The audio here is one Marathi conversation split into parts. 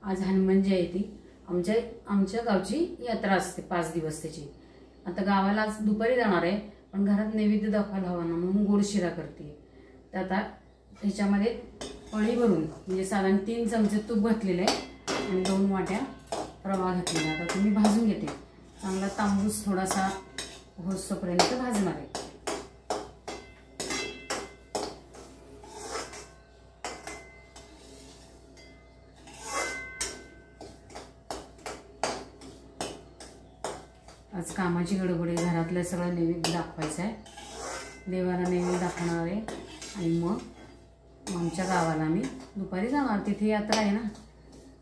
आज हनुमान जयंती आमच्या गावची यात्रा असते 5 दिवस त्याची। आता गावाला आज दुपारी जाणार आहे, पण घरात नैवेद्य दाखवायला हवा ना म्हणून गोड शिरा करते। तर आता ह्याच्यामध्ये पळी भरून म्हणजे साधारण 3 चमचे तूप घातलेले आहे आणि 2 वाट्या रवा घातलेला। आता तुम्ही भाजून घेते, चांगला तांबूस थोडासा होईपर्यंत भाजणार आहे। आज कामाची गडबड आहे, घरातलं सगळं नैवेद्य दाखवायचं आहे, देवाला नैवेद्य दाखवणार आहे आणि मग आमच्या गावाला मी दुपारी जाणार। तिथे यात्रा आहे ना,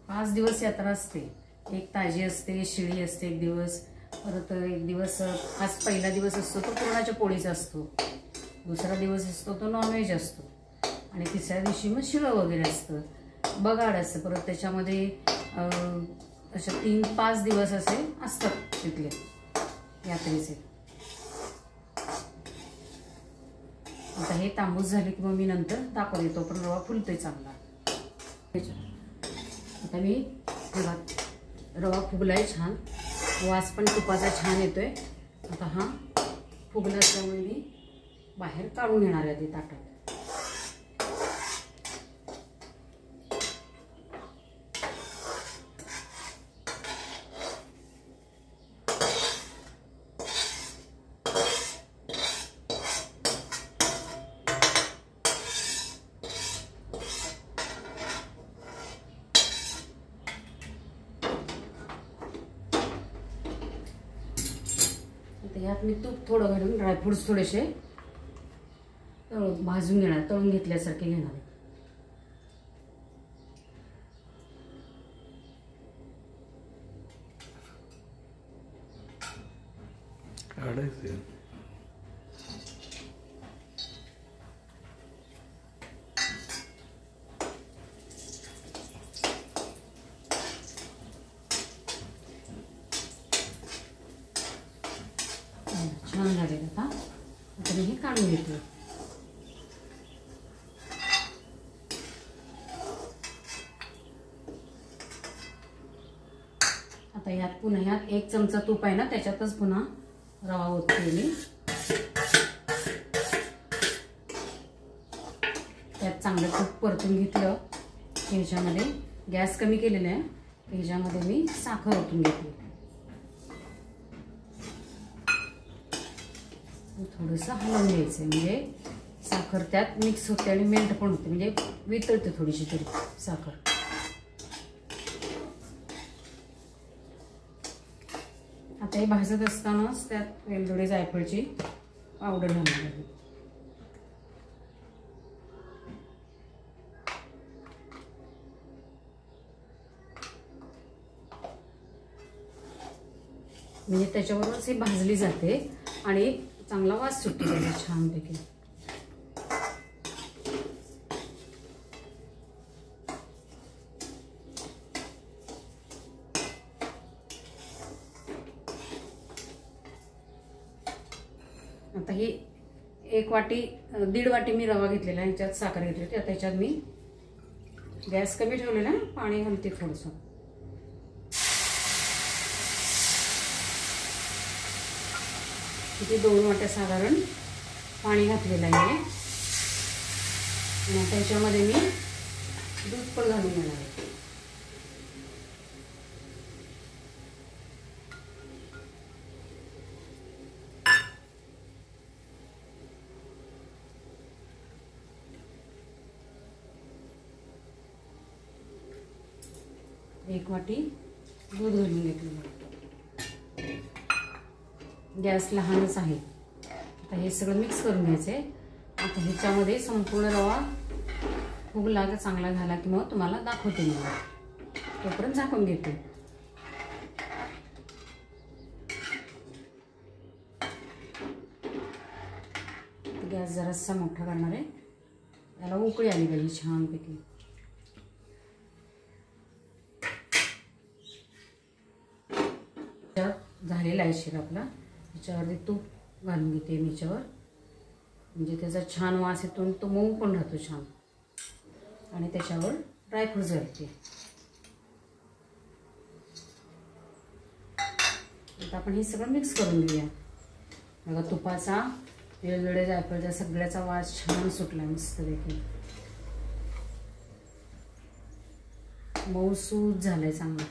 5 दिवस यात्रा असते। एक ताजी असते, शिळी असते एक दिवस, परत एक दिवस आज पहिला दिवस असतो तो पुरणाच्या पोळीचा असतो, दुसरा दिवस असतो तो नॉनव्हेज असतो आणि तिसऱ्या दिवशी मग शिळं वगैरे असतं, बगाड असतं। परत त्याच्यामध्ये अशा 3-5 दिवस असे असतात तिथले यात्रेचे। आता हे तांबूस झाले की मग मी नंतर दाखवते, तो पण रवा फुलतोय चांगला। आता मी रवा फुगलाय छान, वास पण तुपाचा छान येतोय। आता हा फुगला असल्यामुळे मी बाहेर काढून घेणार आहे आधी ताटात। यात मी तूप थोडं घालून ड्रायफ्रुट्स थोडेसे भाजून घेणार, तळून घेतल्यासारखे घेणार आहे। छान झाले। आता मी हे काढून घेते। आता यात पुन्हा यात 1 चमचा तूप आहे ना, त्याच्यातच पुन्हा रवा ओतते मी। त्यात चांगलं तूप परतून घेतलं, ह्याच्यामध्ये गॅस कमी केलेला आहे, ह्याच्यामध्ये मी साखर ओतून घेतली। थोडंसं हलवून घ्यायचं म्हणजे साखर त्यात मिक्स होते आणि मेल्ट पण होते, म्हणजे वितळते थोडीशी तरी साखर। आता हे भाजत असतानाच त्यात वेलदोडे जायफळची पावडर घालणार आहे। म्हणजे त्याच्याबरोबरच ही भाजली जाते आणि चांगला वास सुटतो त्याचा छानपैकी। आता ही 1 वाटी 1.5 वाटी मी रवा घेतलेला आहे, ह्याच्यात साखर घेतली होती। आता ह्याच्यात मी गॅस कमी ठेवलेला आहे, पाणी घालते थोडंसं। इथे 2 वाट्या साधारण पाणी घातलेलं आहे आणि त्याच्यामध्ये मी दूध पण घालून घेणार आहे। एक वाटी दूध घालून घेतलं। गॅस लहानच आहे। आता हे सगळं मिक्स करून घ्यायचं आहे। आता ह्याच्यामध्ये संपूर्ण रवा फुगला का चांगला झाला की मग तुम्हाला दाखवते मी, तोपर्यंत झाकून घेते। गॅस जरासा मोठा करणार आहे, याला उकळी आली पाहिजे छानपैकी। झालेला आहे शिरा आपला, त्याच्यावरती तूप घालून घेते मी याच्यावर, म्हणजे त्याचा छान वास येतो आणि तो मऊ पण राहतो छान। आणि त्याच्यावर ड्रायफ्रूट्स घालते। आता आपण हे सगळं मिक्स करून घेऊया. बघा तुपाचा, वेलदोडे, जायफळचा सगळ्याचा वास छान सुटला मस्तपैकी. मऊसूद झालाय चांगला.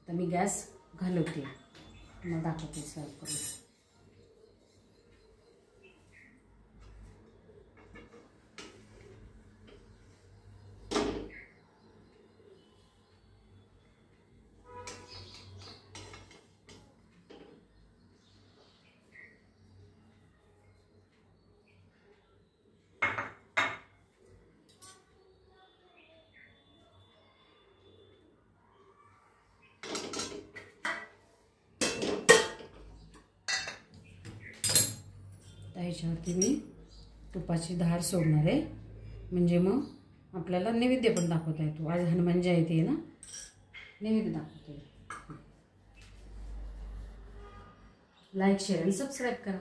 तर मी गॅस घालवते, मग दाखवते सर्व करून. ह्याच्यावरती मी तुपाची धार सोडणार आहे, म्हणजे मग आपल्याला नैवेद्य पण दाखवता येतो. आज हनुमान जयंती आहे ना, नैवेद्य दाखवते. लाईक, शेअर आणि सबस्क्राईब करा.